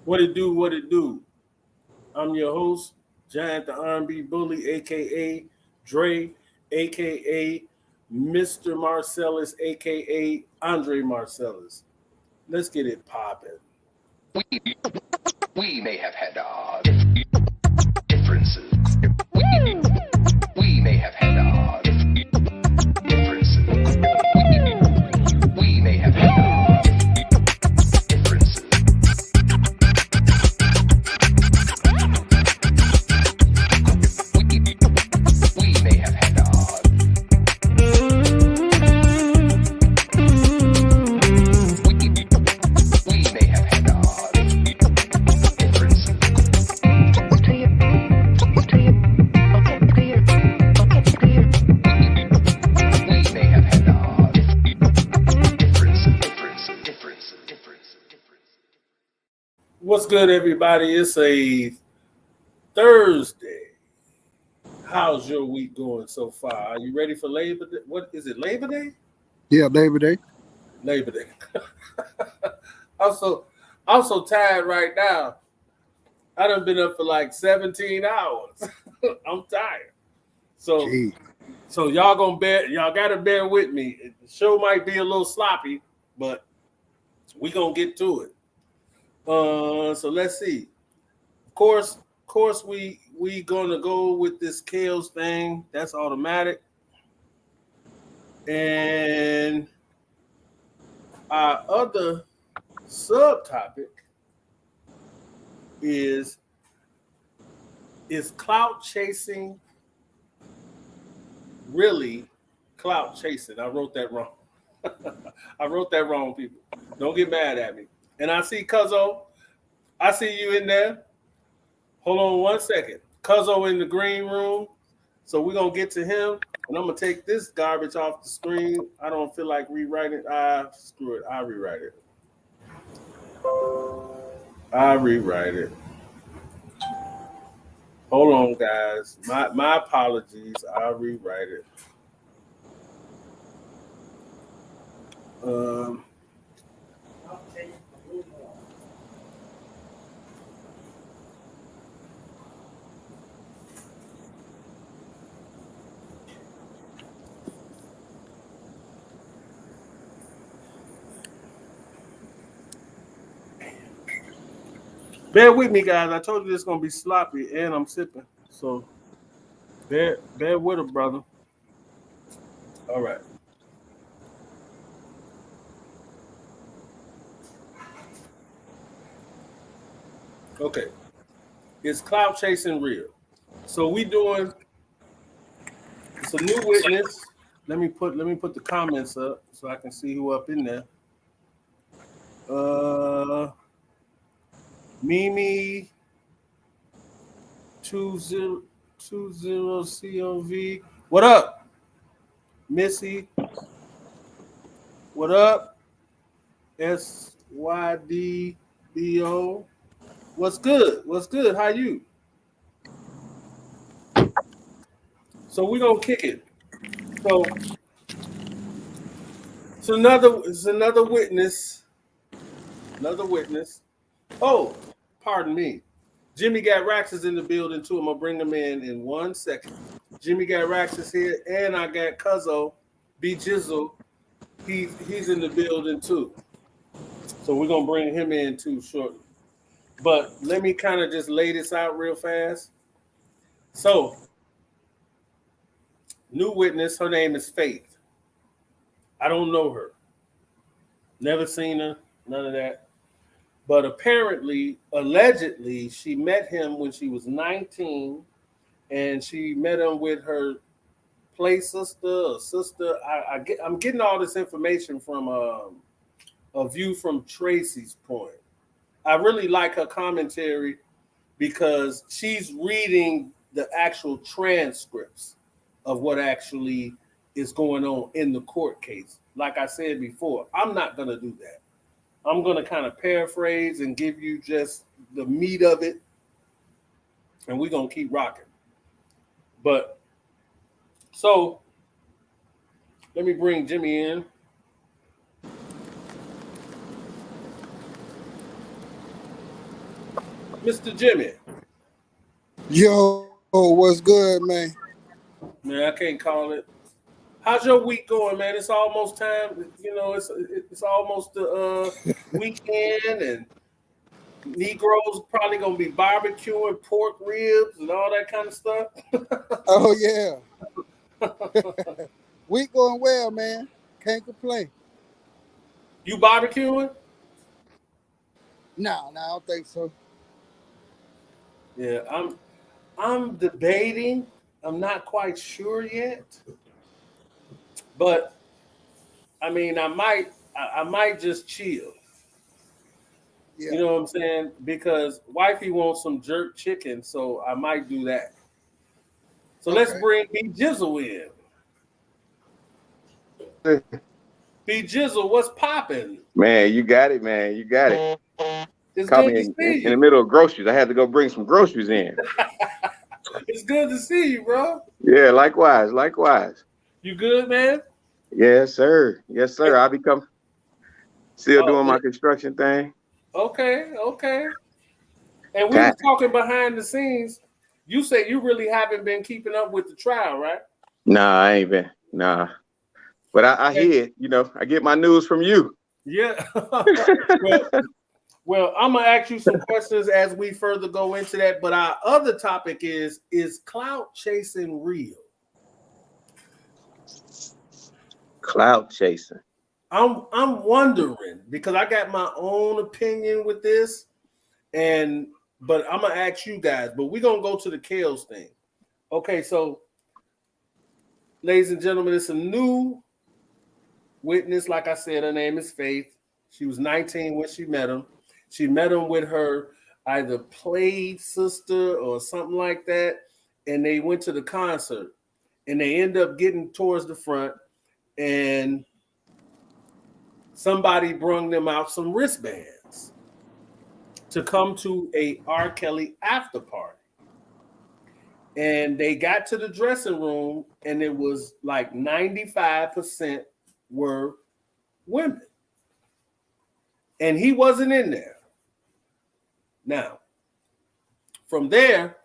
What it do? What it do? I'm your host, Giant the RnB Bully, aka Dre, aka Mr. Marcellus, aka Andre Marcellus. Let's get it popping. We may have had differences. We, we may have had differences. We may have had differences. We may have had we may have had differences. We may have had differences. What's good, everybody? It's a Thursday. How's your week going so far? Are you ready for Labor Day? What is it, Labor Day? Yeah, Labor Day. Labor Day. I'm so tired right now. I done been up for like 17 hours. I'm tired. So Gee. so y'all gotta bear with me. The show might be a little sloppy, but we gonna get to it. So let's see. Of course, we gonna go with this Kales thing. That's automatic. And our other subtopic is clout chasing really clout chasing? I wrote that wrong. I wrote that wrong, people. Don't get mad at me. And I see Cuzzo. I see you in there. Hold on one second. Cuzzo in the green room. So we're going to get to him. And I'm going to take this garbage off the screen. I don't feel like rewriting. Screw it. I'll rewrite it. Hold on, guys. My apologies. I'll rewrite it. Bear with me, guys. I told you this is gonna be sloppy, and I'm sipping. So bear with it, brother. All right. Okay. Is cloud chasing real? So we doing. It's a new witness. Let me put the comments up so I can see who up in there. Mimi 2020 COV. What up? Missy. What up? SYDBO. What's good? What's good? How you? So we're gonna kick it. So it's another witness. Another witness. Oh, pardon me. Jimmy Got Racks is in the building too. I'm gonna bring him in 1 second. Jimmy Got Racks is here, and I got Cuzzo B Jizzle. He's in the building too. So we're gonna bring him in too shortly. But let me kind of just lay this out real fast. So, new witness, her name is Faith. I don't know her. Never seen her, none of that. But apparently, allegedly, she met him when she was 19, and she met him with her play sister. I'm getting all this information from a view from Tracy's point. I really like her commentary because she's reading the actual transcripts of what actually is going on in the court case. Like I said before, I'm not going to do that. I'm going to kind of paraphrase and give you just the meat of it, and we're going to keep rocking. But, so, let me bring Jimmy in. Mr. Jimmy. Yo, what's good, man? Man, I can't call it. How's your week going, man? It's almost time. You know, it's almost the weekend, and Negroes probably gonna be barbecuing pork ribs and all that kind of stuff. Oh yeah, week going well, man. Can't complain. You barbecuing? No, I don't think so. Yeah, I'm debating. I'm not quite sure yet, but I mean, I might just chill. Yeah. You know what I'm saying? Because wifey wants some jerk chicken, so I might do that. So let's bring B Jizzle in. B Jizzle, what's popping? Man, you got it, man. You got it. It's Caught good me to see in the you. middle of groceries. I had to go bring some groceries in. It's good to see you, bro. Yeah, likewise. You good, man? Yes, sir. Yes, sir. I'll become still doing my construction thing. Okay. And we were talking behind the scenes. You say you really haven't been keeping up with the trial, right? Nah, I ain't been. Nah. But I hear it, you know, I get my news from you. Yeah. Well, I'm gonna ask you some questions as we further go into that. But our other topic is clout chasing real? Clout chasing. I'm wondering because I got my own opinion with this, but I'm gonna ask you guys. But we're gonna go to the Kales thing. Okay, so ladies and gentlemen, it's a new witness. Like I said, her name is Faith. She was 19 when she met him. She met him with her either played sister or something like that, and they went to the concert, and they end up getting towards the front, and somebody brung them out some wristbands to come to a R. Kelly after party. And they got to the dressing room, and it was like 95% were women. And he wasn't in there. Now, from there,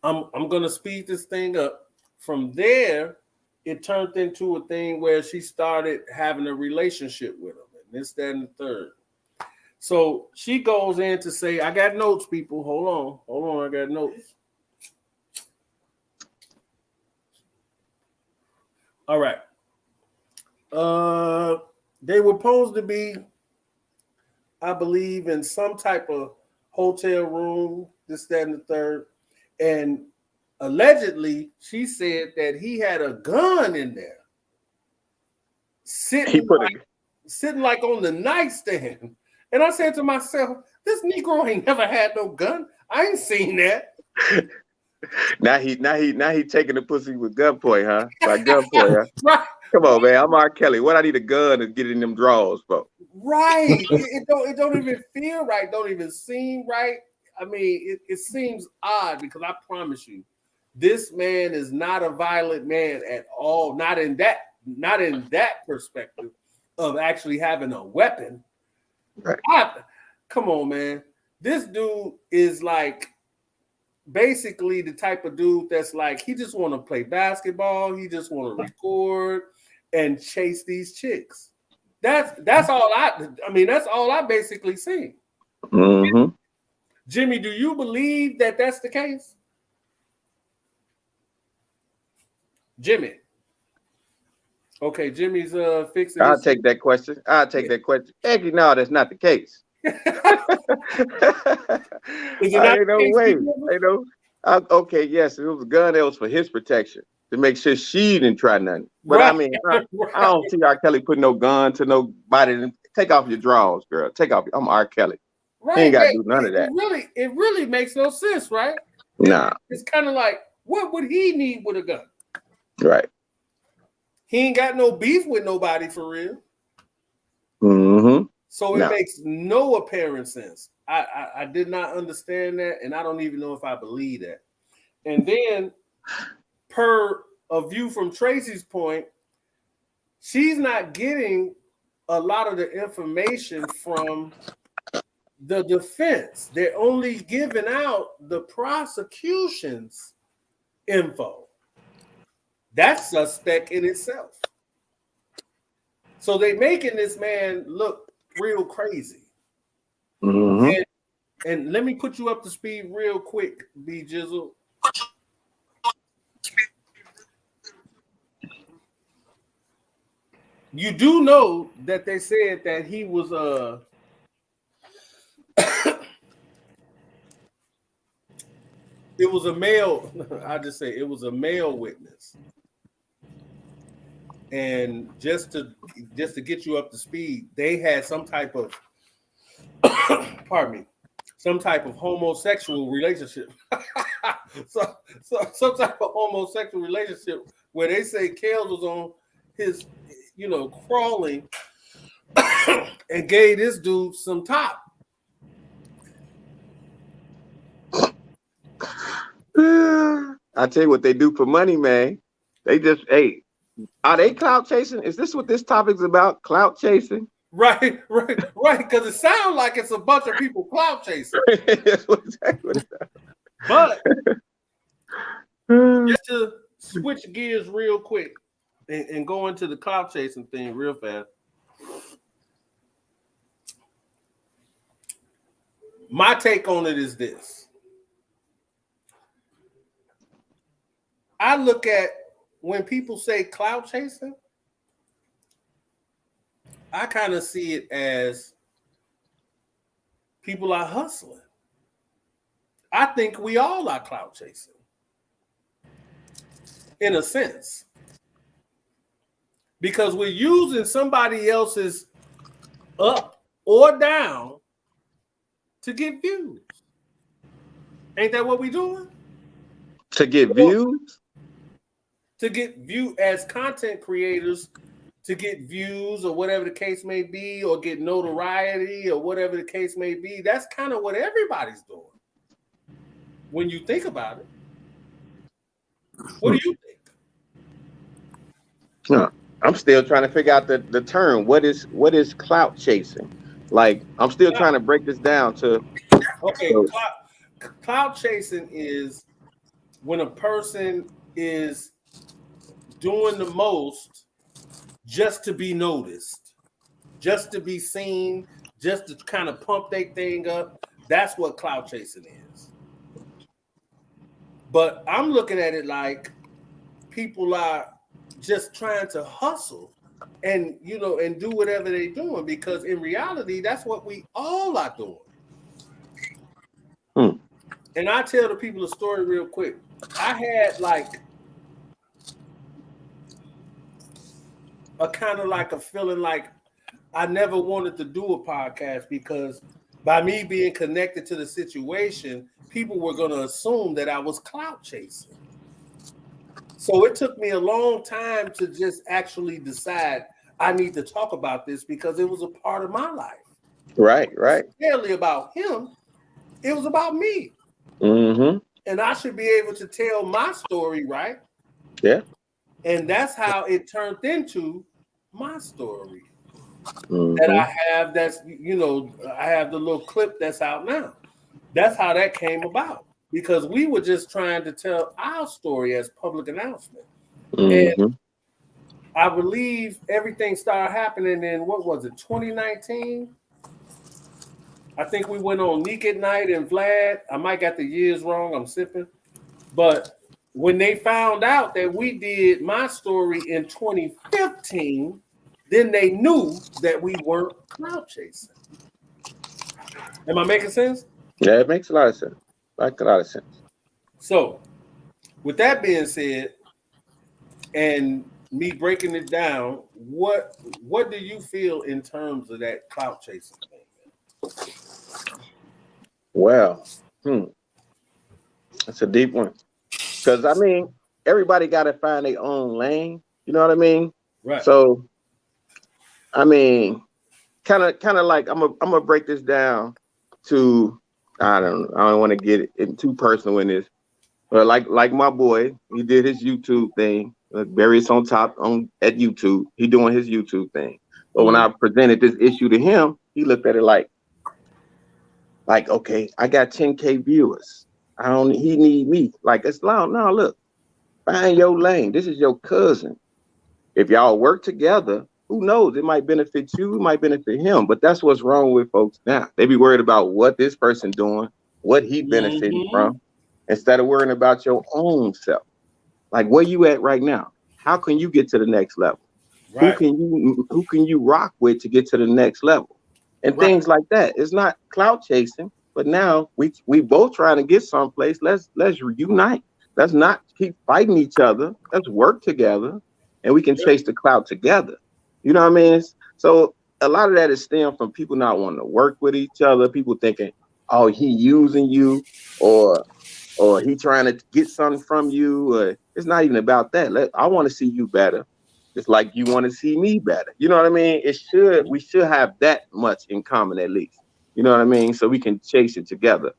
I'm going to speed this thing up. From there, it turned into a thing where she started having a relationship with him. And this, that, and the third. So she goes in to say, I got notes, people. Hold on. I got notes. All right. They were supposed to be, I believe, in some type of hotel room, this, that, and the third. And allegedly, she said that he had a gun in there. Sitting like on the nightstand. And I said to myself, this Negro ain't never had no gun. I ain't seen that. Now he taking the pussy with gunpoint, huh? By gunpoint, huh? Right. Come on, man. I'm R. Kelly. What I need a gun to get in them drawers for? Right. It don't even feel right. Don't even seem right. I mean, it seems odd because I promise you, this man is not a violent man at all. Not in that perspective of actually having a weapon. Right. Come on, man. This dude is like basically the type of dude that's like he just want to play basketball. He just want to record and chase these chicks. That's all that's all I basically see. Mm-hmm. Jimmy, do you believe that that's the case? Jimmy. Okay, Jimmy's fixing. I'll take that question. Actually, no, that's not the case. Ain't no way. Okay, yes, it was a gun that was for his protection to make sure she didn't try nothing. But right. I mean, I don't see R. Kelly putting no gun to nobody. Take off your drawers, girl. Take off. I'm R. Kelly. Right. He ain't got to do none of that. It really makes no sense, right? Nah. It's kind of like, what would he need with a gun? Right. He ain't got no beef with nobody for real. Mm-hmm. So it makes no apparent sense. I did not understand that, and I don't even know if I believe that. And then, per a view from Tracy's point, she's not getting a lot of the information from the defense. They're only giving out the prosecution's info. That's suspect in itself. So they making this man look real crazy. Mhm. And let me put you up to speed real quick, B Jizzle. You do know that they said that he was it was a male, I just say it was a male witness. And just to get you up to speed, they had some type of pardon me, some type of homosexual relationship. so some type of homosexual relationship where they say Kels was on his, crawling and gave this dude some top. I tell you what they do for money, man. They just, hey, are they clout chasing? Is this what this topic's about? Clout chasing? Right. Because it sounds like it's a bunch of people clout chasing. But just to switch gears real quick and go into the clout chasing thing real fast. My take on it is this. I look at when people say clout chasing, I kind of see it as people are hustling. I think we all are clout chasing, in a sense, because we're using somebody else's up or down to get views. Ain't that what we doing? To get views? To get view as content creators, to get views or whatever the case may be, or get notoriety or whatever the case may be. That's kind of what everybody's doing when you think about it. What do you think? No, I'm still trying to figure out the term. What is clout chasing? Like, I'm still trying to break this down to. Okay, clout chasing is when a person is doing the most just to be noticed, just to be seen, just to kind of pump their thing up. That's what clout chasing is. But I'm looking at it like people are just trying to hustle and and do whatever they're doing, because in reality, that's what we all are doing. And I tell the people a story real quick. I had like a kind of like a feeling like I never wanted to do a podcast, because by me being connected to the situation, people were going to assume that I was clout chasing. So it took me a long time to just actually decide I need to talk about this, because it was a part of my life. Right. It wasn't really about him. It was about me. Mm-hmm. And I should be able to tell my story, right? Yeah. And that's how it turned into my story. Mm-hmm. That I have, that's, I have the little clip that's out now. That's how that came about, because we were just trying to tell our story as public announcement. Mm-hmm. And I believe everything started happening in, what was it, 2019? I think we went on Neek at Night and Vlad. I might got the years wrong. I'm sipping. But when they found out that we did my story in 2015, then they knew that we weren't clout chasing. Am I making sense? Yeah, it makes a lot of sense. So, with that being said, and me breaking it down, what do you feel in terms of that clout chasing thing? Well, that's a deep one. Because I mean, everybody got to find their own lane. You know what I mean? Right. So, I mean, kind of like I'm gonna break this down to, I don't want to get it too personal in this, but like my boy, he did his YouTube thing. Barry's on top at YouTube. He doing his YouTube thing. But when I presented this issue to him, he looked at it like, Like, okay, I got 10K viewers. He need me. Like, it's loud. No, look, find your lane. This is your cousin. If y'all work together, who knows? It might benefit you, it might benefit him. But that's what's wrong with folks now. They be worried about what this person doing, what he benefiting from, instead of worrying about your own self. Like, where you at right now? How can you get to the next level? Right. Who can you rock with to get to the next level? And things like that. It's not clout chasing, but now we both trying to get someplace. Let's reunite. Let's not keep fighting each other. Let's work together, and we can chase the clout together. You know what I mean? So a lot of that is stemmed from people not wanting to work with each other. People thinking, oh, he using you, or he trying to get something from you. It's not even about that. I want to see you better. It's like you want to see me better. You know what I mean? We should have that much in common at least. You know what I mean? So we can chase it together.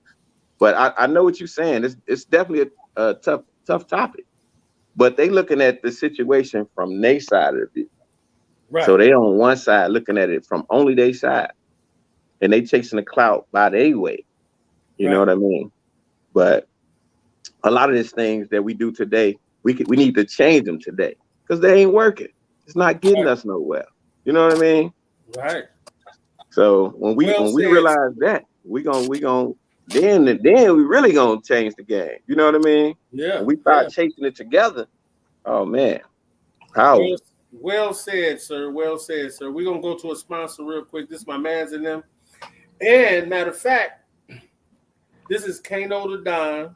But I know what you're saying. It's definitely a tough topic. But they looking at the situation from their side of the view. Right. So they on one side looking at it from only their side. And they chasing the clout by their way. You know what I mean? But a lot of these things that we do today, we need to change them today. Because they ain't working. It's not getting us nowhere. You know what I mean? Right. So when we realize that, we then we really gonna change the game. You know what I mean? Yeah. When we start chasing it together. Oh man. How? Well said, sir. Well said, sir. We're gonna go to a sponsor real quick. This is my man's in them. And matter of fact, this is Kano the Don.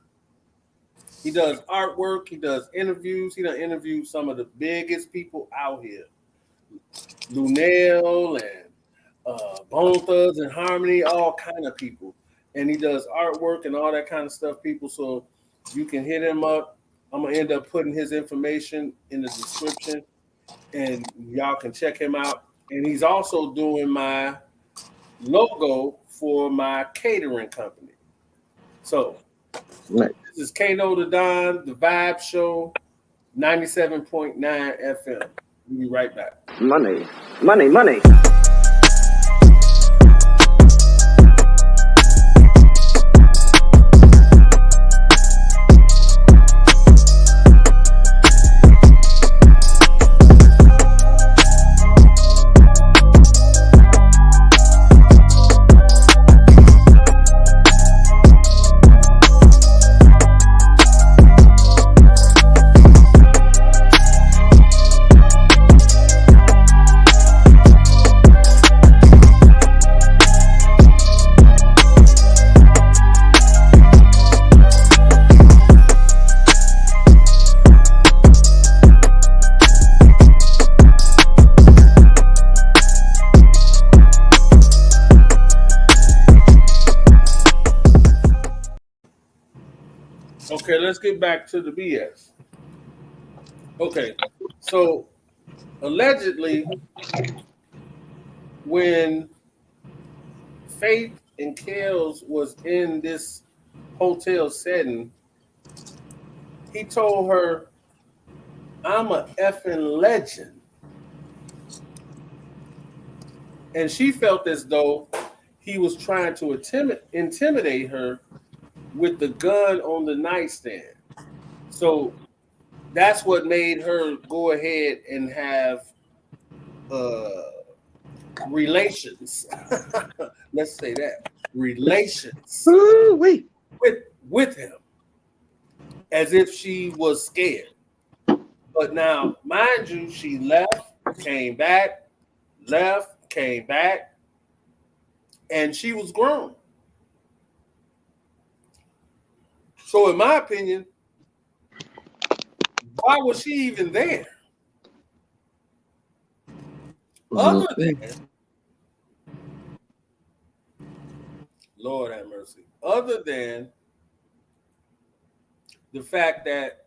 He does artwork. He does interviews. He done interviewed some of the biggest people out here. Lunel and Bone Thugs and Harmony, all kind of people. And he does artwork and all that kind of stuff, people. So you can hit him up. I'm going to end up putting his information in the description. And y'all can check him out. And he's also doing my logo for my catering company. So this is Kano the Don, the Vibe Show, 97.9 FM. We'll be right back. Money, money, money. Okay, let's get back to the BS. Okay, so allegedly, when Faith and Kels was in this hotel setting, he told her, I'm a effing legend. And she felt as though he was trying to intimidate her with the gun on the nightstand. So that's what made her go ahead and have relations. Let's say that. Relations with him. As if she was scared. But now, mind you, she left, came back, and she was grown. So in my opinion, why was she even there? Other than, Lord have mercy, other than the fact that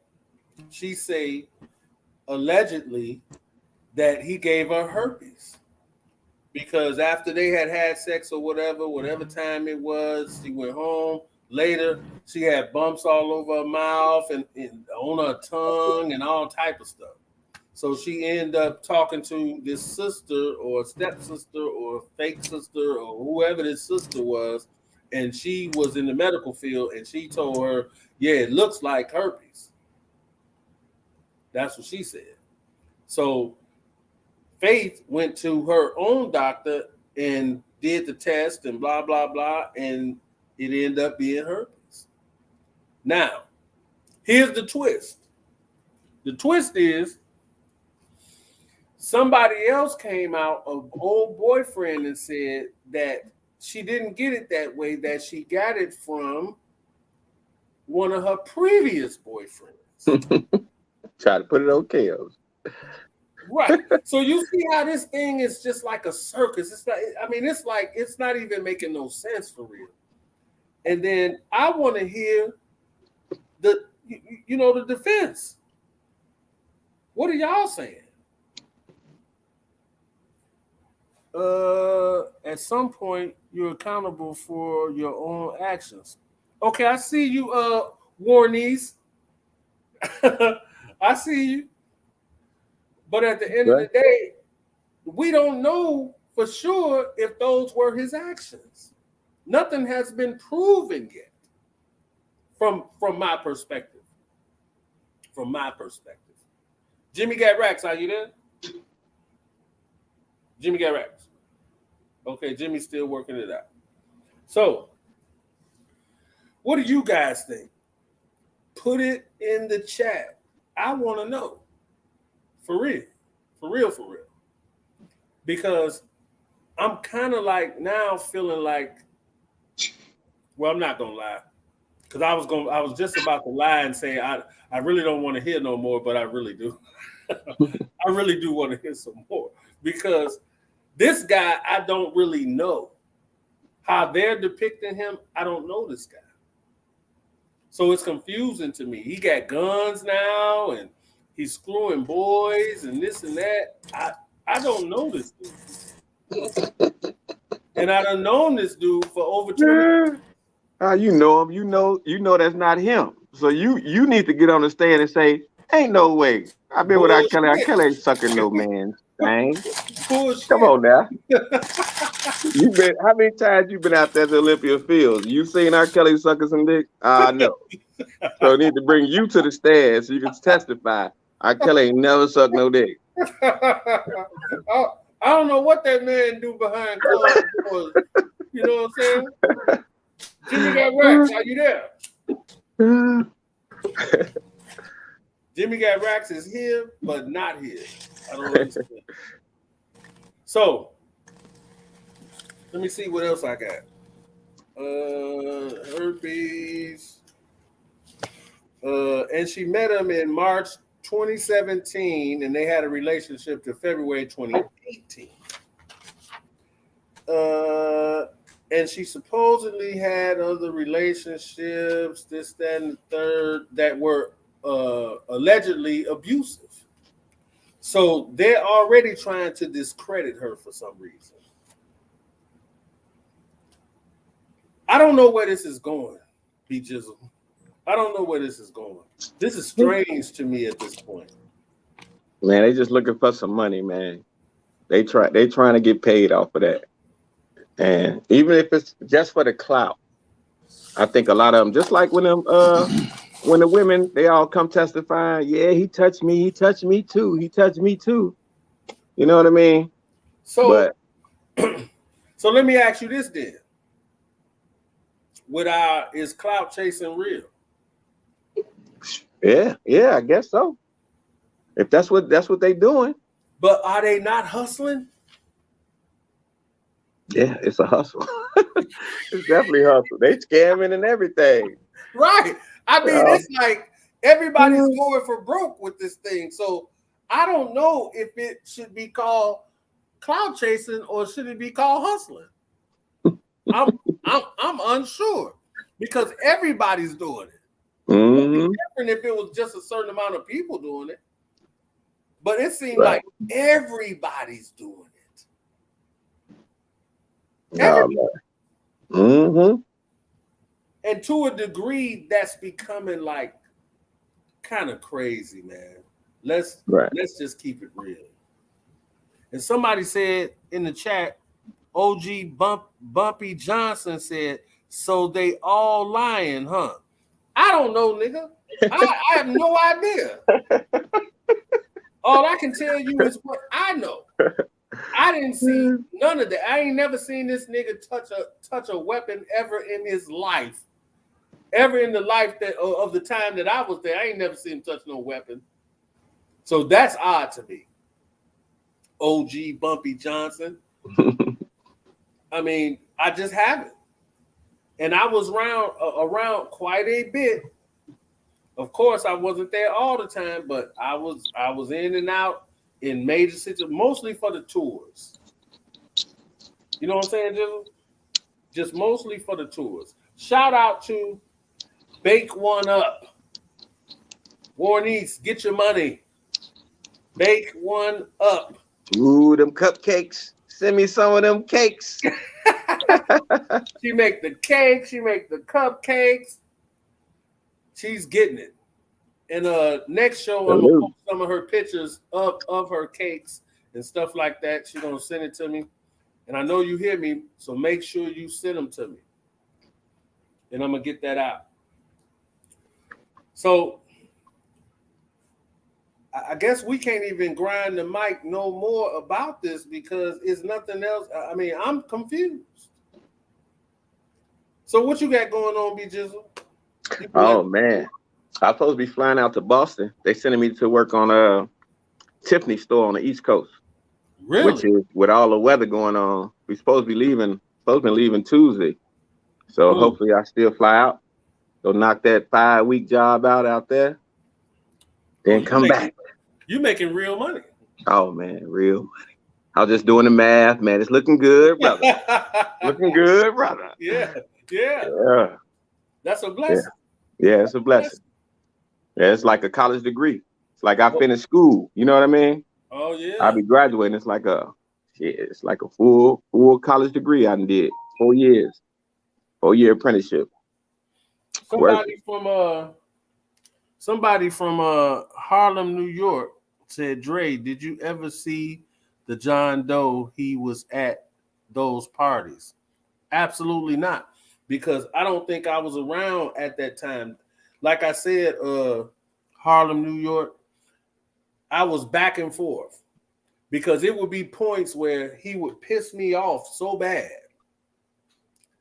she say allegedly that he gave her herpes. Because after they had sex or whatever time it was, she went home. Later, she had bumps all over her mouth and on her tongue and all type of stuff. So she ended up talking to this sister or stepsister or fake sister or whoever this sister was and she was in the medical field, and she told her, yeah, it looks like herpes. That's what she said. So Faith went to her own doctor and did the test and blah, blah, blah, and it ended up being herpes. Now, here's the twist. The twist is somebody else came out, an old boyfriend, and said that she didn't get it that way, that she got it from one of her previous boyfriends. Try to put it on chaos. Right. So you see how this thing is just like a circus. It's not, I mean, it's like it's not even making no sense for real. And then I want to hear the defense. What are y'all saying? At some point, you're accountable for your own actions. Okay, I see you, Warnies. I see you. But at the end of the day, we don't know for sure if those were his actions. Nothing has been proven yet from my perspective. From my perspective. Jimmy got racks. Are you there? Jimmy got racks. Okay, Jimmy's still working it out. So, what do you guys think? Put it in the chat. I want to know. For real. For real, for real. Because I'm kind of like now feeling like, well, I'm not gonna lie. Because I was just about to lie and say I really don't want to hear no more, but I really do. I really do want to hear some more. Because this guy, I don't really know. How they're depicting him, I don't know this guy. So it's confusing to me. He got guns now, and he's screwing boys and this and that. I don't know this dude. And I done known this dude for over 20 years. You know him. You know that's not him. So you need to get on the stand and say, ain't no way. I've been with R. Kelly. R. Kelly ain't sucking no man's thing. Bullshit. Come on now. How many times you been out there to Olympia Fields? You seen R. Kelly sucking some dick? No. So I need to bring you to the stand so you can testify. R. Kelly ain't never sucked no dick. I don't know what that man do behind closed doors. You know what I'm saying? Jimmy got racks. Are you there? Jimmy got racks is here, but not here. I don't understand. So, let me see what else I got. Herpes. And she met him in March 2017, and they had a relationship to February 2018. And she supposedly had other relationships, this, that, and the third, that were allegedly abusive. So they're already trying to discredit her for some reason. I don't know where this is going, B Jizzle. I don't know where this is going. This is strange to me at this point. Man, they just looking for some money, man. They trying to get paid off of that. And even if it's just for the clout, I think a lot of them, just like when the women, they all come testifying, yeah, he touched me too. You know what I mean? So let me ask you this then. Is clout chasing real? Yeah, I guess so. If that's what they doing. But are they not hustling? Yeah, it's a hustle. It's definitely hustle. They scamming and everything. Right. I mean, it's like everybody's going for broke with this thing. So I don't know if it should be called clout chasing or should it be called hustling. I'm unsure because everybody's doing it. Mm-hmm. It'd be different if it was just a certain amount of people doing it. But it seems like everybody's doing it. Mm-hmm. And to a degree, that's becoming like kind of crazy, man. Let's just keep it real. And somebody said in the chat, OG Bumpy Johnson said, So they all lying, huh? I don't know, nigga. I have no idea. All I can tell you is what I know. I didn't see none of that. I ain't never seen this nigga touch a weapon ever in his life. Ever in the life that of the time that I was there, I ain't never seen him touch no weapon. So that's odd to me. OG Bumpy Johnson. I mean, I just haven't. And I was around quite a bit. Of course, I wasn't there all the time, but I was in and out in major situations, mostly for the tours. You know what I'm saying, Jizzle? Just mostly for the tours. Shout out to Bake One Up. Warnice, get your money. Bake One Up. Ooh, them cupcakes. Send me some of them cakes. She make the cake. She make the cupcakes. She's getting it. And next show, I'm gonna post some of her pictures of her cakes and stuff like that. She's gonna send it to me. And I know you hear me, so make sure you send them to me. And I'm gonna get that out. So I guess we can't even grind the mic no more about this because it's nothing else. I mean, I'm confused. So what you got going on, B Jizzle? Oh man, I'm supposed to be flying out to Boston. They sending me to work on Tiffany store on the East Coast. Really? Which is with all the weather going on. We supposed to be leaving Tuesday. So hopefully I still fly out. Go knock that 5-week job out there. Then come back. You making real money. Oh man, real money. I was just doing the math, man. It's looking good, brother. Looking good, brother. Yeah. That's a blessing. Yeah, it's a blessing. Yeah, it's like a college degree. It's like I finished school. You know what I mean? Oh yeah. I'll be graduating. It's like a full college degree I did. 4 years. 4-year apprenticeship. Somebody from Harlem, New York said, Dre, did you ever see the John Doe he was at those parties? Absolutely not. Because I don't think I was around at that time. Like I said, Harlem, New York, I was back and forth. Because it would be points where he would piss me off so bad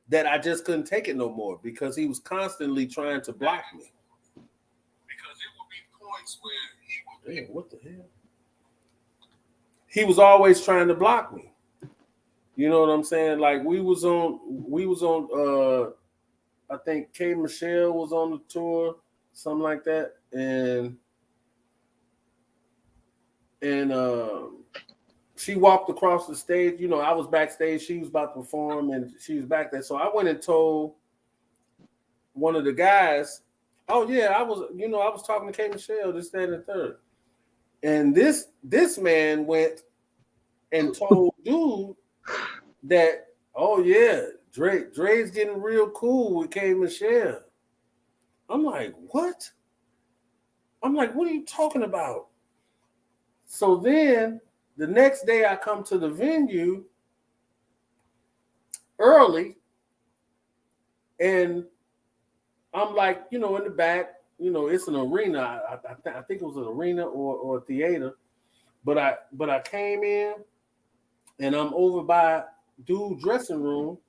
that I just couldn't take it no more because he was constantly trying to block me. Because it would be points where he would what the hell? He was always trying to block me. You know what I'm saying? Like we was on I think K Michelle was on the tour, something like that. And she walked across the stage. You know, I was backstage. She was about to perform, and she was back there. So I went and told one of the guys, "Oh yeah, I was talking to K Michelle, this, that, and the third." And this man went and told dude that, "Oh yeah, Dre's getting real cool with K Michelle." I'm like, "What?" I'm like, "What are you talking about?" So then the next day I come to the venue early and I'm like, in the back, it's an arena. I think it was an arena or a theater. But I came in and I'm over by dude's dressing room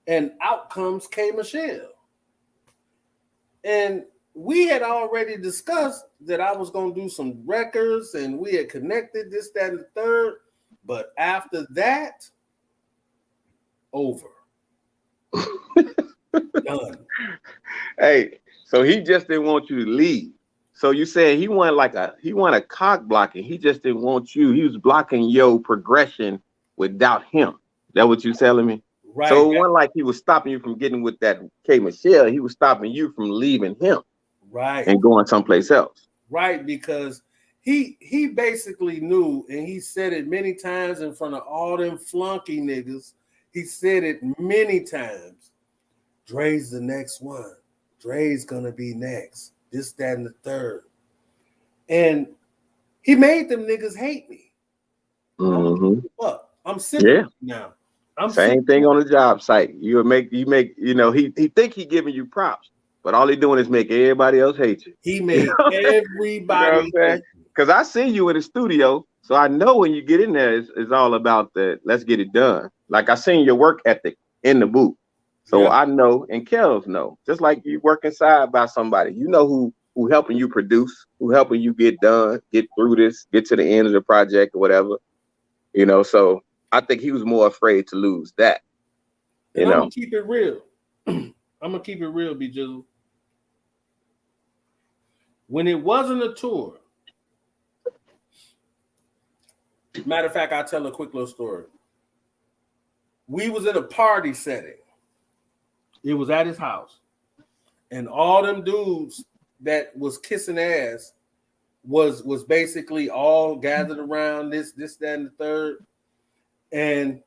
and out comes K Michelle. And we had already discussed that I was going to do some records and we had connected this, that, and the third. But after that, over. Done. Hey, so he just didn't want you to leave. So you said he wanted a cock blocking. He just didn't want you. He was blocking your progression without him. That what you telling me? Right. So it wasn't like he was stopping you from getting with that K Michelle. He was stopping you from leaving him. Right. And going someplace else. Right, because he basically knew, and he said it many times in front of all them flunky niggas. He said it many times. Dre's the next one. Dre's gonna be next. This, that, and the third. And he made them niggas hate me. Mm-hmm. I'm sick of it now. Same thing on the job site. You make, you know, he think he giving you props, but all he doing is make everybody else hate you. He made everybody. Because I see you in the studio, so I know when you get in there, it's all about the let's get it done. Like I seen your work ethic in the booth, so Yeah. I know, and Kels know, just like you work inside by somebody, you know who helping you produce, who helping you get done, get through this, get to the end of the project or whatever. You know, so I think he was more afraid to lose that. You And know, I'm gonna keep it real. I'm gonna keep it real, B Jizzle. When it wasn't a tour, matter of fact, I'll tell a quick little story. We was in a party setting. It was at his house, and all them dudes that was kissing ass was basically all gathered around this, that, and the third. And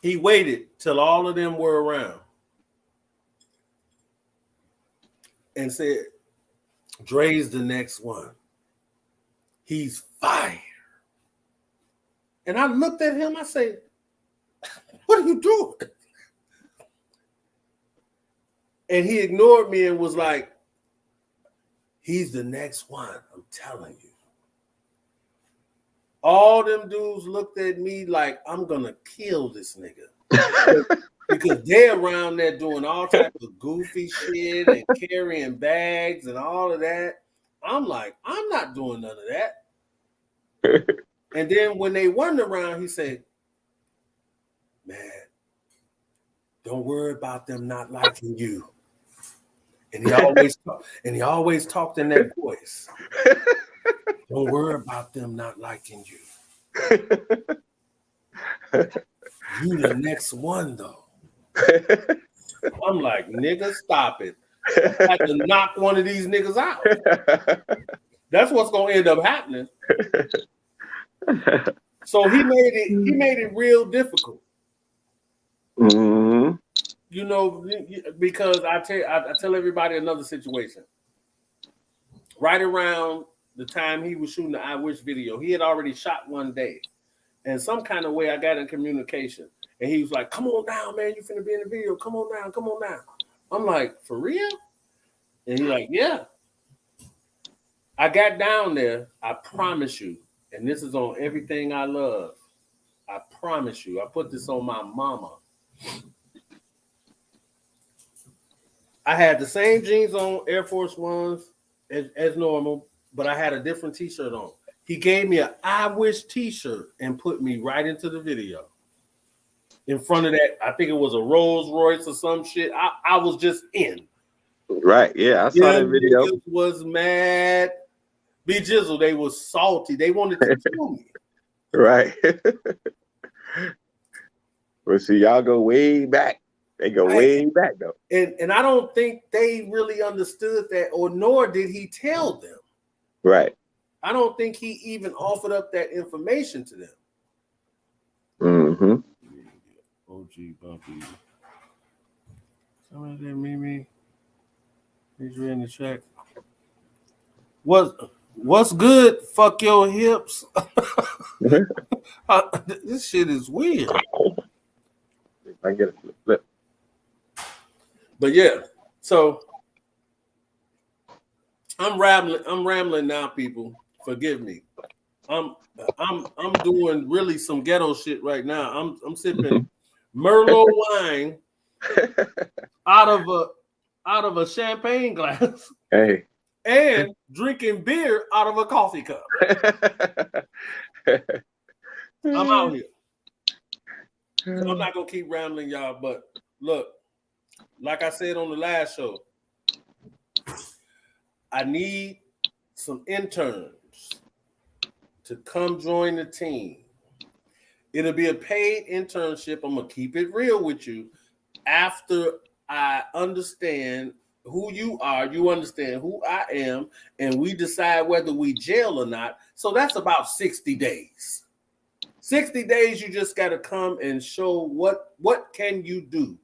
he waited till all of them were around and said, Dre's the next one. He's fire. And I looked at him, I said, what are you doing? And he ignored me and was like, he's the next one, I'm telling you. All them dudes looked at me like I'm gonna kill this nigga. Because they're around there doing all types of goofy shit and carrying bags and all of that. I'm like, I'm not doing none of that. And then when they weren't around, he said, man, don't worry about them not liking you. And he always talked in that voice. Don't worry about them not liking you. You the next one though. I'm like, nigga, stop it. I had to knock one of these niggas out. That's what's gonna end up happening. So he made it real difficult. Mm-hmm. You know, because I tell everybody another situation. Right around the time he was shooting the I Wish video, he had already shot one day. And some kind of way I got in communication. And he was like, come on down, man. You finna be in the video. Come on down. Come on down. I'm like, for real? And he's like, yeah. I got down there. I promise you. And this is on everything I love. I promise you. I put this on my mama. I had the same jeans on, Air Force Ones as normal, but I had a different t-shirt on. He gave me an I Wish t-shirt and put me right into the video. In front of that, I think it was a Rolls Royce or some shit. I was just in. Right, yeah, I saw that video. Was mad. B Jizzle, they was salty. They wanted to kill me. Right. Well, see, y'all go way back. They go way back though. And I don't think they really understood that, or nor did he tell them. Right. I don't think he even offered up that information to them. Mm-hmm. OG Bumpy. Somebody there, Mimi. He's ready to check. What's good? Fuck your hips. This shit is weird. I get it. Flip. But yeah, so I'm rambling now, people. Forgive me. I'm doing really some ghetto shit right now. I'm sipping Merlot wine out of a champagne glass. Hey. And drinking beer out of a coffee cup. I'm out here. So I'm not gonna keep rambling, y'all. But look, like I said on the last show, I need some interns to come join the team. It'll be a paid internship. I'm gonna keep it real with you. After I understand who you are, you understand who I am, and we decide whether we jail or not. So that's about 60 days. 60 days, you just got to come and show what can you do.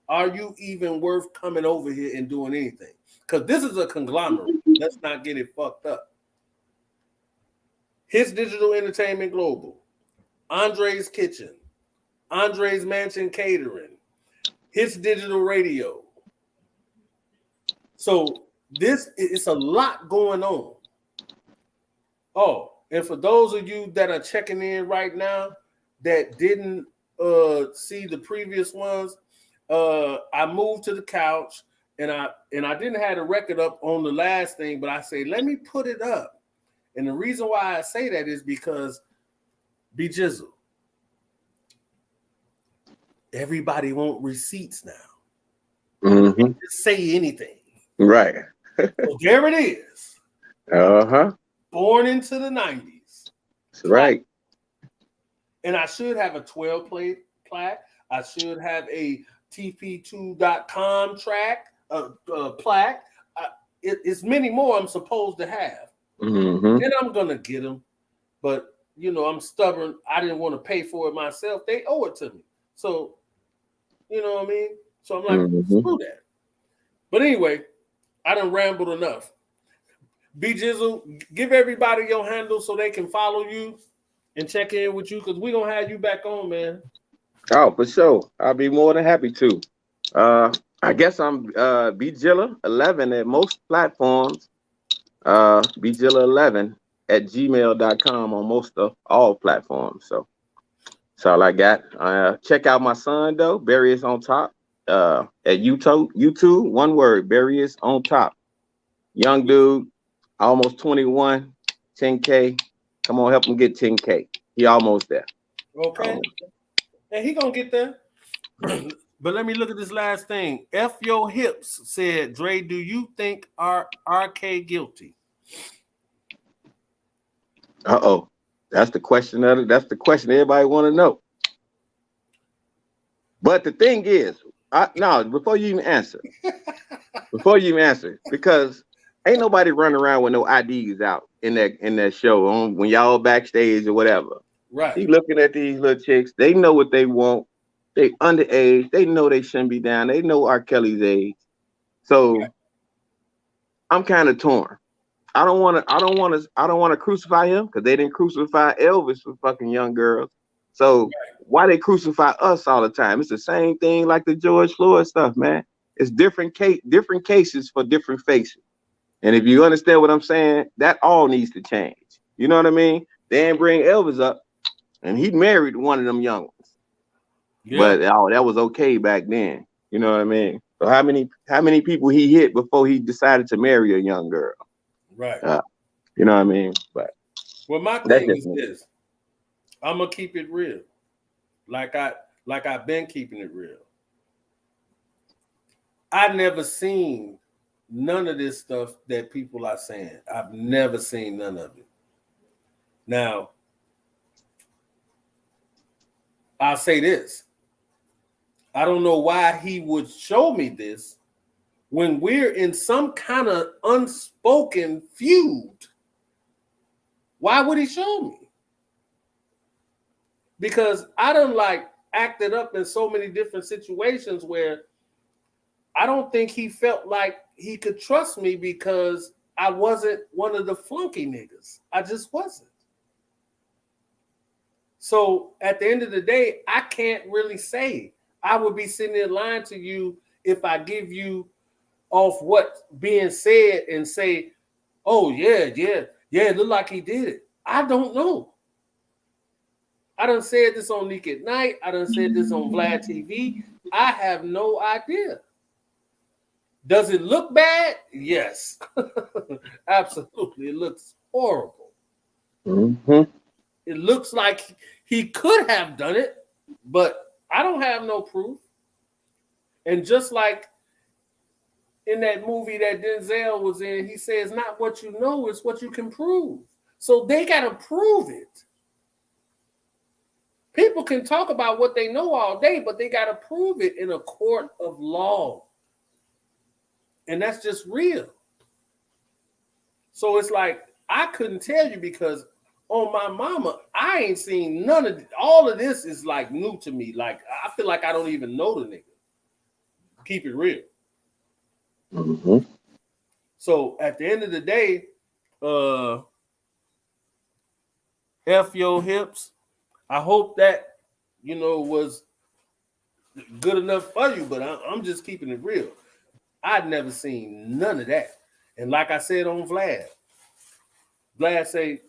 Are you even worth coming over here and doing anything? Because this is a conglomerate. Let's not get it fucked up. Hitz Digital Entertainment Global, Andre's Kitchen, Andre's Mansion Catering, Hitz Digital Radio. So this is a lot going on. Oh, and for those of you that are checking in right now that didn't see the previous ones, I moved to the couch and I didn't have the record up on the last thing, but I say let me put it up. And the reason why I say that is because B Jizzle, everybody want receipts now. Mm-hmm. Just say anything. Right. So there it is. Uh-huh. Born into the 90s. That's right. And I should have a 12-plate plaque. I should have a TP2.com track, plaque. It's many more I'm supposed to have. Mm-hmm. And I'm going to get them. But, you know, I'm stubborn. I didn't want to pay for it myself. They owe it to me. So, you know what I mean? So I'm like, screw that. But anyway, I done rambled enough. B Jizzle, give everybody your handle so they can follow you and check in with you because we're going to have you back on, man. Oh, for sure. I'll be more than happy to. I guess I'm bjilla11 at most platforms. bjilla11 at gmail.com on most of all platforms. So that's all I got. Check out my son though, Barry is on top. At YouTube, one word, Barry is on top. Young dude, almost 21, 10K. Come on, help him get 10K. He almost there. Okay. And he gonna get there. But let me look at this last thing. F Your Hips said, Dre, do you think RK guilty? Uh-oh. That's the question everybody want to know. But the thing is, before you even answer, because ain't nobody running around with no IDs out in that show when y'all backstage or whatever. Right. He looking at these little chicks. They know what they want. They underage. They know they shouldn't be down. They know R. Kelly's age. So I'm kind of torn. I don't want to crucify him because they didn't crucify Elvis for fucking young girls. So why they crucify us all the time? It's the same thing like the George Floyd stuff, man. It's different cases for different faces. And if you understand what I'm saying, that all needs to change. You know what I mean? They didn't bring Elvis up, and he married one of them young ones. Yeah. But that was okay back then. You know what I mean? So how many people he hit before he decided to marry a young girl? Right. You know what I mean? But my thing is this. I'm gonna keep it real. Like I've been keeping it real. I never seen none of this stuff that people are saying. I've never seen none of it. Now, I'll say this. I don't know why he would show me this when we're in some kind of unspoken feud. Why would he show me? Because I done acted up in so many different situations where I don't think he felt like he could trust me because I wasn't one of the flunky niggas. I just wasn't. So at the end of the day, I can't really say. I would be sitting there lying to you if I give you off what's being said and say, oh, yeah, it looked like he did it. I don't know. I done said this on Nick at Night. I done said this on Vlad TV. I have no idea. Does it look bad? Yes. Absolutely. It looks horrible. Mm-hmm. It looks like he could have done it, but I don't have no proof. And just like in that movie that Denzel was in, he says, not what you know, it's what you can prove. So they got to prove it. People can talk about what they know all day, but they got to prove it in a court of law. And that's just real. So it's like, I couldn't tell you because on my mama, I ain't seen none of all of this is like new to me. Like, I feel like I don't even know the nigga. Keep it real. Mm-hmm. So at the end of the day, F your hips. I hope that, was good enough for you, but I'm just keeping it real. I'd never seen none of that. And like I said on Vlad say,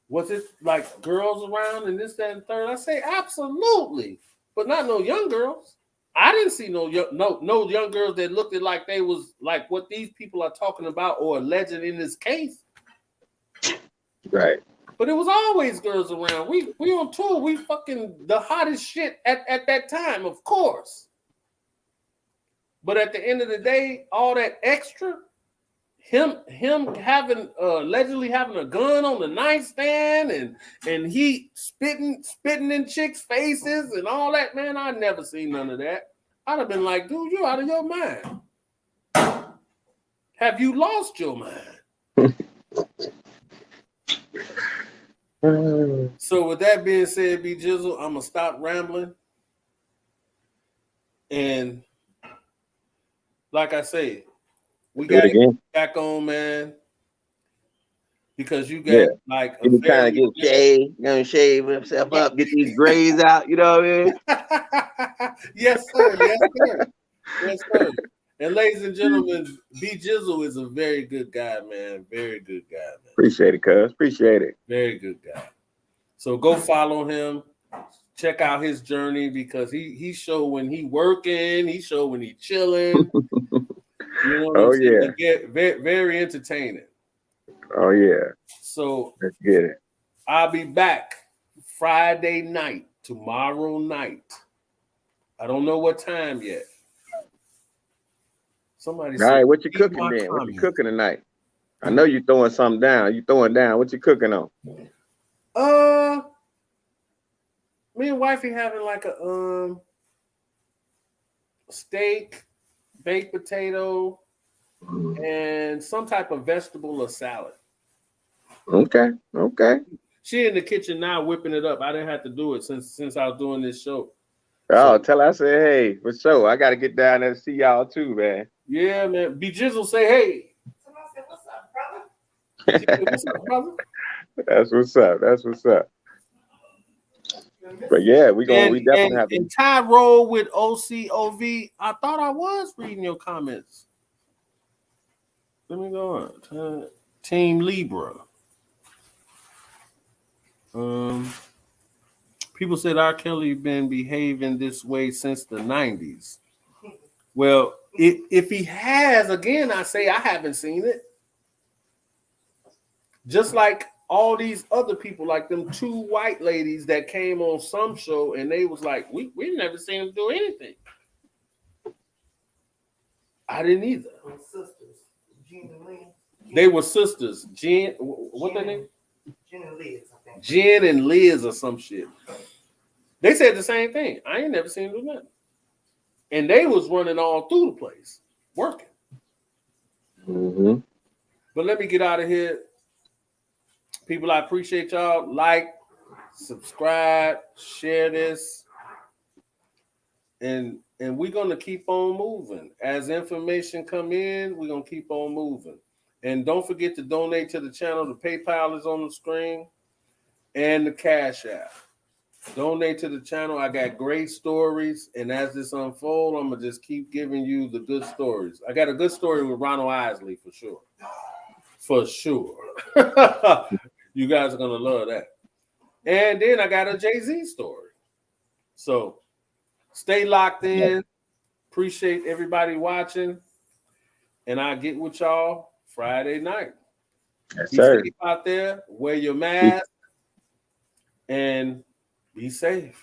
was it like girls around and this, that, and third? I say, absolutely. But not no young girls. I didn't see no young girls that looked like they was like what these people are talking about or alleged in this case. Right. But it was always girls around. We on tour. We fucking the hottest shit at that time, of course. But at the end of the day, all that extra, him having allegedly having a gun on the nightstand and he spitting in chicks' faces and all that, man, I never seen none of that. I'd have been like, dude, you out of your mind. Have you lost your mind? So with that being said, B Jizzle, I'm gonna stop rambling. And like I said, we gotta get back on, man. Because you got like you trying to get shave, shave himself up, get these grays out, you know what I mean? Yes, sir. Yes, sir. Yes, sir. And ladies and gentlemen, B Jizzle is a very good guy, man. Very good guy, man. Appreciate it, cuz. Appreciate it. Very good guy. So go follow him. Check out his journey because he show when he working, he show when he chilling. You know what I'm saying? Get very, very entertaining. Oh yeah. So let's get it. I'll be back Friday night, tomorrow night. I don't know what time yet. Somebody all right, what you cooking then? What you cooking tonight? I know you throwing something down. You throwing down. What you cooking on? Me and wifey having like a steak, baked potato, and some type of vegetable or salad. Okay. She in the kitchen now whipping it up. I didn't have to do it since I was doing this show. Oh, tell her I said, hey, for sure. I got to get down there and see y'all too, man. Yeah, man. B Jizzle say, hey. Somebody said, what's up, brother? What's up, brother? That's what's up. But yeah, we definitely have to. And Tyrone with OCOV, I thought I was reading your comments. Let me go on. Team Libra. People said R. Kelly been behaving this way since the 90s. Well, if he has, again, I say I haven't seen it. Just like all these other people, like them two white ladies that came on some show and they was like, we never seen him do anything. I didn't either. Sisters, Jean and Liz. They were sisters. Jen, what their name? Jen and Liz, I think. Jen and Liz or some shit. They said the same thing. I ain't never seen them do nothing. And they was running all through the place, working. Mm-hmm. But let me get out of here. People, I appreciate y'all. Like, subscribe, share this. And we're going to keep on moving. As information come in, we're going to keep on moving. And don't forget to donate to the channel. The PayPal is on the screen and the Cash App. Donate to the channel. I got great stories. And as this unfolds, I'm going to just keep giving you the good stories. I got a good story with Ronald Isley for sure. For sure. You guys are going to love that. And then I got a Jay-Z story. So stay locked in. Appreciate everybody watching. And I'll get with y'all Friday night. Yes, Be sir. safe out there. Wear your mask. And be safe.